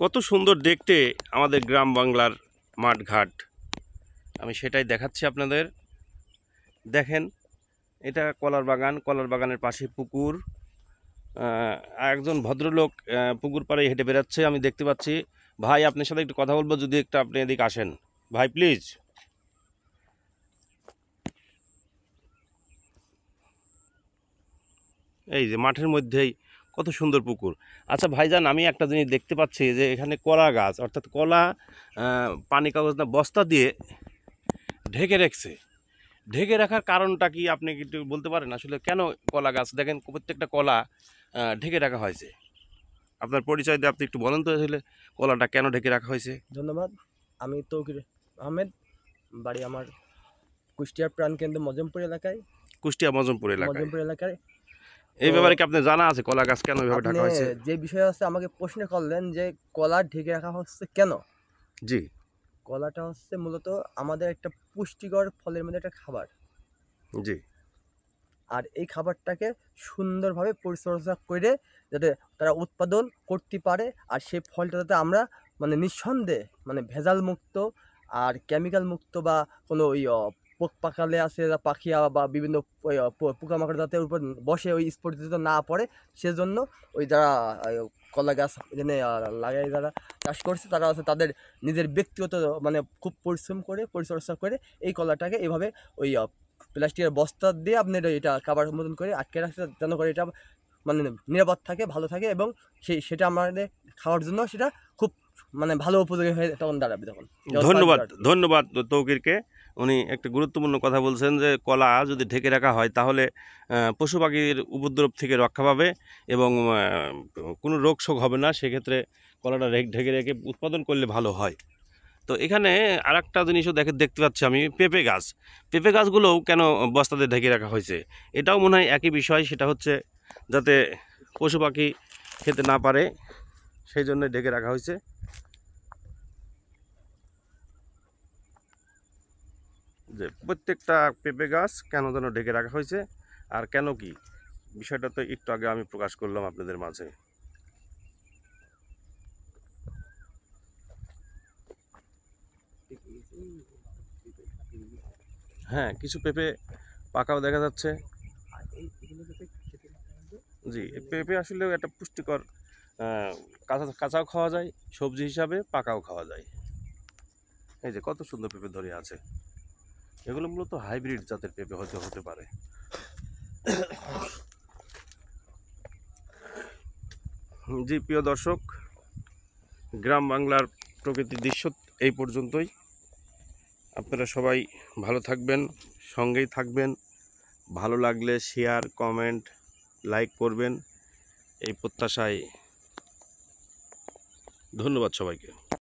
কত সুন্দর দেখতে আমাদের গ্রাম বাংলার মাঠঘাট। আমি সেটাই দেখাচ্ছি আপনাদের। দেখেন, এটা কলার বাগান, কলার বাগানের পাশে পুকুর। একজন ভদ্রলোক পুকুর পাড়ে হেঁটে বেড়াচ্ছে, আমি দেখতে পাচ্ছি। ভাই, আপনার সাথে একটু কথা বলবো, যদি একটু আপনি এদিকে আসেন ভাই, প্লিজ। এই যে মাঠের মধ্যেই কত সুন্দর পুকুর। আচ্ছা ভাইজান, আমি একটা জিনিস দেখতে পাচ্ছি যে এখানে কলা গাছ, অর্থাৎ কলা পানি কাগজ না বস্তা দিয়ে ঢেকে রাখছে। ঢেকে রাখার কারণটা কি আপনি কি একটু বলতে পারেন? আসলে কেন কলা গাছ, দেখেন প্রত্যেকটা কলা ঢেকে রাখা হয়েছে। আপনার পরিচয় দিয়ে আপনি একটু বলেন তো, আসলে কলাটা কেন ঢেকে রাখা হয়েছে? ধন্যবাদ। আমি তৌকির আহমেদ, বাড়ি আমার কুষ্টিয়ার প্রাণকেন্দ্র মজমপুর এলাকায়। কুষ্টিয়া মজমপুর এলাকায়। মজমপুর এলাকায় এই তো ব্যাপারে কি আপনি জানা আছে কলা গাছ কেন ওইভাবে আপনি ঢাকা হয়েছে? যে বিষয় আছে আমাকে প্রশ্ন করলেন যে কলা ঢেকে রাখা হচ্ছে কেন। জি। কলাটা হচ্ছে মূলত আমাদের একটা পুষ্টিকর ফলের মধ্যে একটা খাবার। জি। আর এই খাবারটাকে সুন্দরভাবে পরিচর্যা করে যাতে তারা উৎপাদন করতে পারে, আর সেই ফলটা যাতে আমরা মানে নিঃসন্দেহে মানে ভেজাল মুক্ত আর কেমিক্যাল মুক্ত বা কোনো ওই পোক পাকালে আছে যা পাখি বা বিভিন্ন ওই পোকামাকড় যাতে ওর উপর বসে ওই স্পটে যাতে না পড়ে, সেজন্য ওই যারা কলা গাছ এখানে লাগাই যারা চাষ করছে তারা আছে তাদের নিজের ব্যক্তিগত মানে খুব পরিশ্রম করে পরিচর্যা করে এই কলাটাকে এভাবে ওই প্লাস্টিকের বস্তা দিয়ে আপনার এটা কাভার মতন করে আটকে রাখছে যেন করে এটা মানে নিরাপদ থাকে, ভালো থাকে, এবং সেটা আমাদের খাওয়ার জন্য সেটা খুব মানে ভালো উপযোগী হয়ে তখন দাঁড়াবে তখন। ধন্যবাদ, ধন্যবাদ তৌকিরকে। উনি একটা গুরুত্বপূর্ণ কথা বলছেন যে কলা যদি ঢেকে রাখা হয় তাহলে পশু পাখির উপদ্রব থেকে রক্ষা পাবে এবং কোনো রোগ শোক হবে না। সেক্ষেত্রে কলাটা ঢেকে রেখে উৎপাদন করলে ভালো হয়। তো এখানে আর একটা জিনিসও দেখতে পাচ্ছি আমি, পেঁপে গাছ। পেঁপে গাছগুলোও কেন বস্তাতে ঢেকে রাখা হয়েছে? এটাও মনে হয় একই বিষয়, সেটা হচ্ছে যাতে পশু পাখি খেতে না পারে, সেই জন্য ঢেকে রাখা হয়েছে। যে প্রত্যেকটা পেঁপে গাছ কেন যেন ঢেকে রাখা হয়েছে, আর কেন কি বিষয়টা তো একটু আগে আমি প্রকাশ করলাম আপনাদের মাঝে। হ্যাঁ, কিছু পেঁপে পাকাও দেখা যাচ্ছে। জি, পেঁপে আসলে একটা পুষ্টিকর, কাঁচাও খাওয়া যায় সবজি হিসাবে, পাকাও খাওয়া যায়। এই যে কত সুন্দর পেঁপে ধরে আছে। এগুলো মূলত হাইব্রিড জাতের পেঁপে হয়তো হতে পারে। জি প্রিয় দর্শক, গ্রাম বাংলার প্রকৃতির দৃশ্য এই পর্যন্তই। আপনারা সবাই ভালো থাকবেন, সঙ্গেই থাকবেন। ভালো লাগলে শেয়ার, কমেন্ট, লাইক করবেন, এই প্রত্যাশায় ধন্যবাদ সবাইকে।